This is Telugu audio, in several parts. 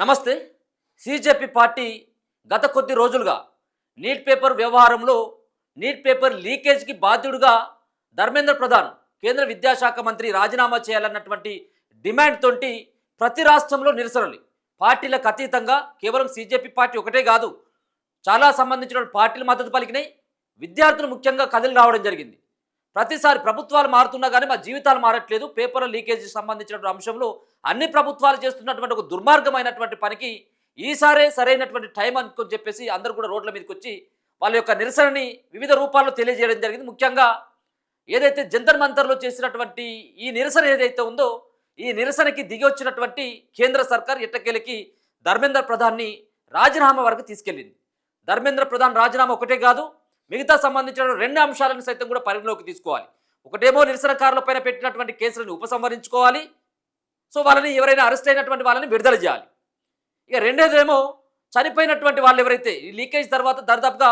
నమస్తే. సీజేపీ పార్టీ గత కొద్ది రోజులుగా నీట్ పేపర్ వ్యవహారంలో నీట్ పేపర్ లీకేజ్కి బాధ్యుడుగా ధర్మేంద్ర ప్రధాన్ కేంద్ర విద్యాశాఖ మంత్రి రాజీనామా చేయాలన్నటువంటి డిమాండ్ తోటి ప్రతి రాష్ట్రంలో నిరసనలు. పార్టీలకు అతీతంగా కేవలం సీజేపీ పార్టీ ఒకటే కాదు, చాలా సంబంధించిన పార్టీలు మద్దతు పలికినాయి. విద్యార్థులు ముఖ్యంగా కదిలి రావడం జరిగింది. ప్రతిసారి ప్రభుత్వాలు మారుతున్నా కానీ మా జీవితాలు మారట్లేదు. పేపర్ల లీకేజీ సంబంధించినటువంటి అంశంలో అన్ని ప్రభుత్వాలు చేస్తున్నటువంటి ఒక దుర్మార్గమైనటువంటి పనికి ఈసారే సరైనటువంటి టైం అనుకొని చెప్పేసి అందరూ కూడా రోడ్ల మీదకి వచ్చి వాళ్ళ యొక్క నిరసనని వివిధ రూపాల్లో తెలియజేయడం జరిగింది. ముఖ్యంగా ఏదైతే జంతర్ మంతర్లో చేసినటువంటి ఈ నిరసన ఏదైతే ఉందో, ఈ నిరసనకి దిగి వచ్చినటువంటి కేంద్ర సర్కార్ ఎట్టకేలకి ధర్మేంద్ర ప్రధాన్ని రాజీనామా వరకు తీసుకెళ్ళింది. ధర్మేంద్ర ప్రధాన్ రాజీనామా ఒకటే కాదు, మిగతా సంబంధించిన రెండు అంశాలను సైతం కూడా పరిగణలోకి తీసుకోవాలి. ఒకటేమో నిరసనకారుల పైన పెట్టినటువంటి కేసులను ఉపసంహరించుకోవాలి. సో వాళ్ళని ఎవరైనా అరెస్ట్ అయినటువంటి వాళ్ళని విడుదల చేయాలి. ఇక రెండోదేమో చనిపోయినటువంటి వాళ్ళు ఎవరైతే ఈ లీకేజ్ తర్వాత దాదాపుగా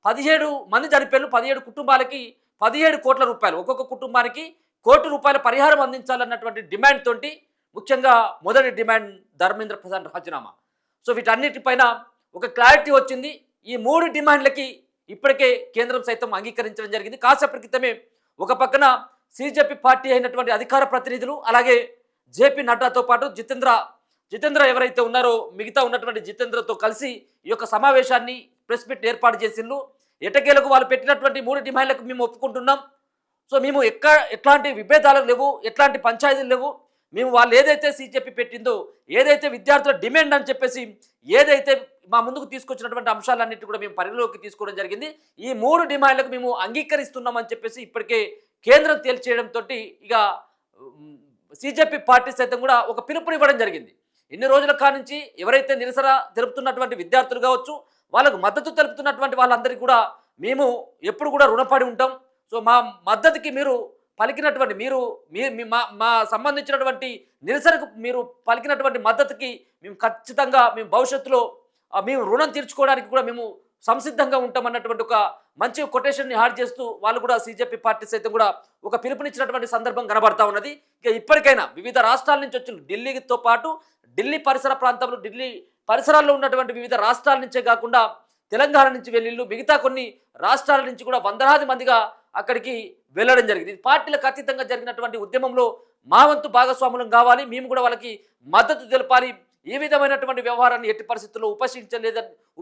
17 మంది చనిపోయారు. 17 కుటుంబాలకి 17 కోట్ల రూపాయలు, ఒక్కొక్క కుటుంబానికి ₹1,00,00,000 పరిహారం అందించాలన్నటువంటి డిమాండ్ తోటి ముఖ్యంగా మొదటి డిమాండ్ ధర్మేంద్ర ప్రధాన్ రాజీనామా. సో వీటన్నిటిపైన ఒక క్లారిటీ వచ్చింది. ఈ 3 డిమాండ్లకి ఇప్పటికే కేంద్రం సైతం అంగీకరించడం జరిగింది. కాసేపటి క్రితమే ఒక పక్కన సీజేపీ పార్టీ అయినటువంటి అధికార ప్రతినిధులు, అలాగే జేపీ నడ్డాతో పాటు జితేంద్ర ఎవరైతే ఉన్నారో మిగతా ఉన్నటువంటి జితేంద్రతో కలిసి ఈ యొక్క సమావేశాన్ని ప్రెస్ మీట్ ఏర్పాటు చేసిండ్రు. ఎటకేలకు వాళ్ళు పెట్టినటువంటి 3 డిమాండ్లకు మేము ఒప్పుకుంటున్నాం. సో మేము ఎట్లాంటి విభేదాలు లేవు, ఎట్లాంటి పంచాయతీలు లేవు. మేము వాళ్ళు ఏదైతే సీజేపీ పెట్టిందో, ఏదైతే విద్యార్థుల డిమాండ్ అని చెప్పేసి ఏదైతే మా ముందుకు తీసుకొచ్చినటువంటి అంశాలన్నిటి కూడా మేము పరిగణలోకి తీసుకోవడం జరిగింది. ఈ 3 డిమాండ్లకు మేము అంగీకరిస్తున్నామని చెప్పేసి ఇప్పటికే కేంద్రం తేల్చేయడంతో ఇక సీజేపీ పార్టీ సైతం కూడా ఒక పిలుపునివ్వడం జరిగింది. ఇన్ని రోజుల కానించి ఎవరైతే నిరసన తెలుపుతున్నటువంటి విద్యార్థులు కావచ్చు, వాళ్ళకు మద్దతు తెలుపుతున్నటువంటి వాళ్ళందరికీ కూడా మేము ఎప్పుడు కూడా రుణపడి ఉంటాం. సో మా మద్దతుకి మీరు పలికినటువంటి మా సంబంధించినటువంటి నిరసనకు మీరు పలికినటువంటి మద్దతుకి మేము ఖచ్చితంగా మేము భవిష్యత్తులో మేము రుణం తీర్చుకోవడానికి కూడా మేము సంసిద్ధంగా ఉంటామన్నటువంటి ఒక మంచి కొటేషన్ని హాడ్ చేస్తూ వాళ్ళు కూడా సీజేపీ పార్టీ సైతం కూడా ఒక పిలుపునిచ్చినటువంటి సందర్భం కనబడతా ఉన్నది. ఇక ఇప్పటికైనా వివిధ రాష్ట్రాల నుంచి వచ్చిన ఢిల్లీతో పాటు ఢిల్లీ పరిసర ప్రాంతంలో, ఢిల్లీ పరిసరాల్లో ఉన్నటువంటి వివిధ రాష్ట్రాల నుంచే కాకుండా తెలంగాణ నుంచి వెళ్ళిళ్ళు, మిగతా కొన్ని రాష్ట్రాల నుంచి కూడా వందలాది మందిగా అక్కడికి వెళ్ళడం జరిగింది. పార్టీలకు అతీతంగా జరిగినటువంటి ఉద్యమంలో మా వంతు భాగస్వాములం కావాలి, మేము కూడా వాళ్ళకి మద్దతు తెలపాలి. ఈ విధమైనటువంటి వ్యవహారాన్ని ఎట్టి పరిస్థితుల్లో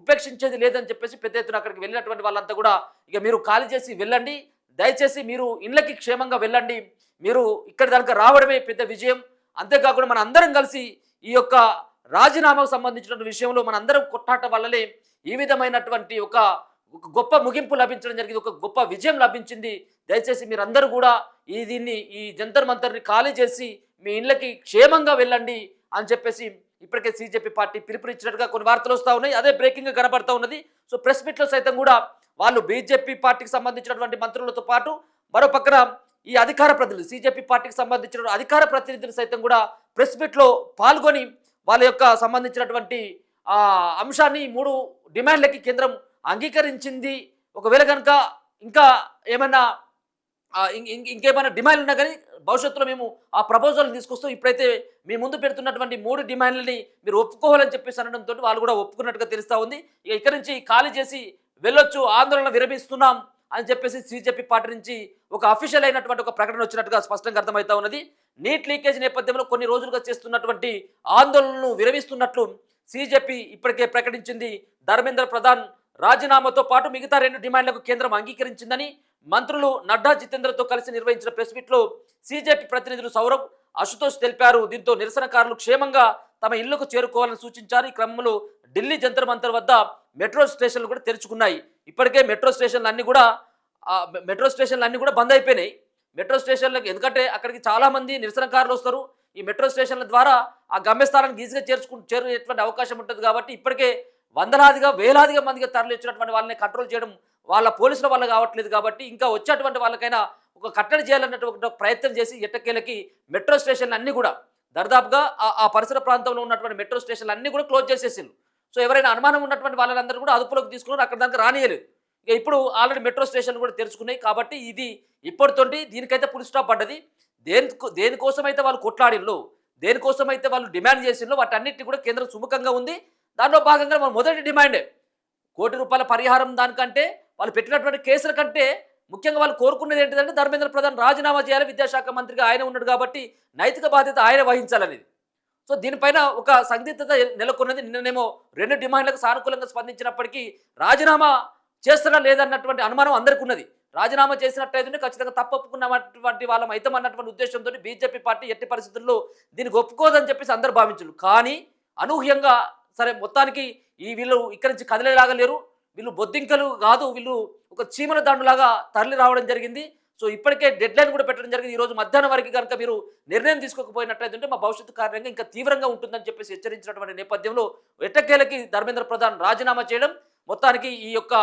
ఉపేక్షించేది లేదని చెప్పేసి పెద్ద ఎత్తున అక్కడికి వెళ్ళినటువంటి వాళ్ళంతా కూడా ఇక మీరు ఖాళీ చేసి వెళ్ళండి, దయచేసి మీరు ఇళ్ళకి క్షేమంగా వెళ్ళండి, మీరు ఇక్కడ దానికి రావడమే పెద్ద విజయం. అంతేకాకుండా మన అందరం కలిసి ఈ యొక్క రాజీనామాకు సంబంధించిన విషయంలో మన అందరం కొట్టాట వల్లనే ఈ విధమైనటువంటి ఒక గొప్ప ముగింపు లభించడం జరిగింది, ఒక గొప్ప విజయం లభించింది. దయచేసి మీరందరూ కూడా ఈ జంతర్ మంతర్ని ఖాళీ చేసి మీ ఇళ్ళకి క్షేమంగా వెళ్ళండి అని చెప్పేసి ఇప్పటికే సీజేపీ పార్టీ పిలుపునిచ్చినట్టుగా కొన్ని వార్తలు వస్తూ ఉన్నాయి. అదే బ్రేకింగ్గా కనబడతా ఉన్నది. సో ప్రెస్ మీట్లో సైతం కూడా వాళ్ళు బీజేపీ పార్టీకి సంబంధించినటువంటి మంత్రులతో పాటు మరో పక్కన ఈ అధికార ప్రతినిధులు, సీజేపీ పార్టీకి సంబంధించిన అధికార ప్రతినిధులు సైతం కూడా ప్రెస్ మీట్లో పాల్గొని వాళ్ళ యొక్క సంబంధించినటువంటి అంశాన్ని 3 డిమాండ్లకి కేంద్రం అంగీకరించింది. ఒకవేళ కనుక ఇంకా ఏమైనా ఇంకేమైనా డిమాండ్లు ఉన్నా కానీ భవిష్యత్తులో మేము ఆ ప్రపోజల్ తీసుకొస్తూ ఇప్పుడైతే మీ ముందు పెడుతున్నటువంటి 3 డిమాండ్లని మీరు ఒప్పుకోవాలని చెప్పేసి అనడంతో వాళ్ళు కూడా ఒప్పుకున్నట్టుగా తెలుస్తూ ఉంది. ఇక ఇక్కడి నుంచి ఖాళీ చేసి వెళ్ళొచ్చు, ఆందోళన విరమిస్తున్నాం అని చెప్పేసి సీజేపీ పార్టీ నుంచి ఒక అఫీషియల్ అయినటువంటి ఒక ప్రకటన వచ్చినట్టుగా స్పష్టంగా అర్థమవుతా ఉన్నది. నీట్ లీకేజ్ నేపథ్యంలో కొన్ని రోజులుగా చేస్తున్నటువంటి ఆందోళనను విరమిస్తున్నట్లు సీజేపీ ఇప్పటికే ప్రకటించింది. ధర్మేంద్ర ప్రధాన్ రాజీనామాతో పాటు మిగతా 2 డిమాండ్లకు కేంద్రం అంగీకరించిందని మంత్రులు నడ్డా, జితేంద్రతో కలిసి నిర్వహించిన ప్రెస్ మీట్లో సీజేపీ ప్రతినిధులు సౌరభ్, అశుతోష్ తెలిపారు. దీంతో నిరసనకారులు క్షేమంగా తమ ఇళ్లకు చేరుకోవాలని సూచించారు. ఈ క్రమంలో ఢిల్లీ జంతర్ మంతర్ వద్ద మెట్రో స్టేషన్లు కూడా తెరుచుకున్నాయి. ఇప్పటికే మెట్రో స్టేషన్లు అన్నీ కూడా బంద్ అయిపోయినాయి. మెట్రో స్టేషన్లకు ఎందుకంటే అక్కడికి చాలామంది నిరసనకారులు వస్తారు. ఈ మెట్రో స్టేషన్ల ద్వారా ఆ గమ్యస్థానానికి ఈజీగా చేరుకునేటువంటి అవకాశం ఉంటుంది. కాబట్టి ఇప్పటికే వందలాదిగా వేలాదిగా మందిగా తరలించినటువంటి వాళ్ళని కంట్రోల్ చేయడం వాళ్ళ పోలీసుల వల్ల కావట్లేదు. కాబట్టి ఇంకా వచ్చేటువంటి వాళ్ళకైనా ఒక కట్టడి చేయాలన్నటువంటి ప్రయత్నం చేసి ఎట్టకేలకి మెట్రో స్టేషన్లు అన్నీ కూడా దాదాపుగా ఆ పరిసర ప్రాంతంలో ఉన్నటువంటి మెట్రో స్టేషన్లు అన్నీ కూడా క్లోజ్ చేసేసిండ్రు. సో ఎవరైనా అనుమానం ఉన్నటువంటి వాళ్ళందరూ కూడా అదుపులోకి తీసుకున్నారు, అక్కడ దానికి రానియలేదు. ఇక ఇప్పుడు ఆల్రెడీ మెట్రో స్టేషన్లు కూడా తెరుచుకున్నాయి. కాబట్టి ఇది ఇప్పటితోటి దీనికైతే ఫుల్ స్టాప్ పడ్డది. దేనికోసమైతే వాళ్ళు కొట్లాడిల్లో, దేనికోసం అయితే వాళ్ళు డిమాండ్ చేసిందో వాటన్నిటిని కూడా కేంద్రం సుముఖంగా ఉంది. దానిలో భాగంగా మన మొదటి డిమాండే ₹1,00,00,000 పరిహారం. దానికంటే వాళ్ళు పెట్టినటువంటి కేసుల కంటే ముఖ్యంగా వాళ్ళు కోరుకునేది ఏంటిదంటే ధర్మేంద్ర ప్రధాన్ రాజీనామా చేయాలి. విద్యాశాఖ మంత్రిగా ఆయన ఉన్నాడు కాబట్టి నైతిక బాధ్యత ఆయన వహించాలనేది. సో దీనిపైన ఒక సందిగ్ధత నెలకొన్నది. నిన్ననేమో 2 డిమాండ్లకు సానుకూలంగా స్పందించినప్పటికీ రాజీనామా చేస్తారా లేదన్నటువంటి అనుమానం అందరికీ ఉన్నది. రాజీనామా చేసినట్టయితే ఖచ్చితంగా తప్పొప్పుకున్నటువంటి వాళ్ళం అయితామన్నటువంటి ఉద్దేశంతో బీజేపీ పార్టీ ఎట్టి పరిస్థితుల్లో దీనికి ఒప్పుకోదని చెప్పేసి అందరూ భావించారు. కానీ అనూహ్యంగా సరే మొత్తానికి వీళ్ళు ఇక్కడి నుంచి కదిలేలాగా లేరు. వీళ్ళు బొద్దింకలు కాదు, వీళ్ళు ఒక చీమల దండులాగా తరలి రావడం జరిగింది. సో ఇప్పటికే డెడ్లైన్ కూడా పెట్టడం జరిగింది. ఈరోజు మధ్యాహ్నం వరకు కనుక మీరు నిర్ణయం తీసుకోకపోయినట్లయితే మా భవిష్యత్తు కారణంగా ఇంకా తీవ్రంగా ఉంటుందని చెప్పేసి హెచ్చరించినటువంటి నేపథ్యంలో ఎట్టకేలకి ధర్మేంద్ర ప్రధాన్ రాజీనామా చేయడం, మొత్తానికి ఈ యొక్క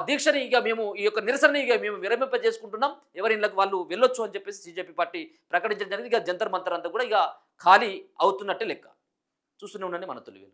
దీక్షని ఇక మేము ఈ యొక్క నిరసనని ఇక మేము విరమింపజేసుకుంటున్నాం, ఎవరి ఇళ్ళకి వాళ్ళు వెళ్ళొచ్చు అని చెప్పేసి బీజేపీ పార్టీ ప్రకటించడం జరిగింది. ఇక జంతర్ మంతర్ అంతా కూడా ఇక ఖాళీ అవుతున్నట్టే లెక్క. చూస్తూనే ఉండండి మన తొలి వెలుగు.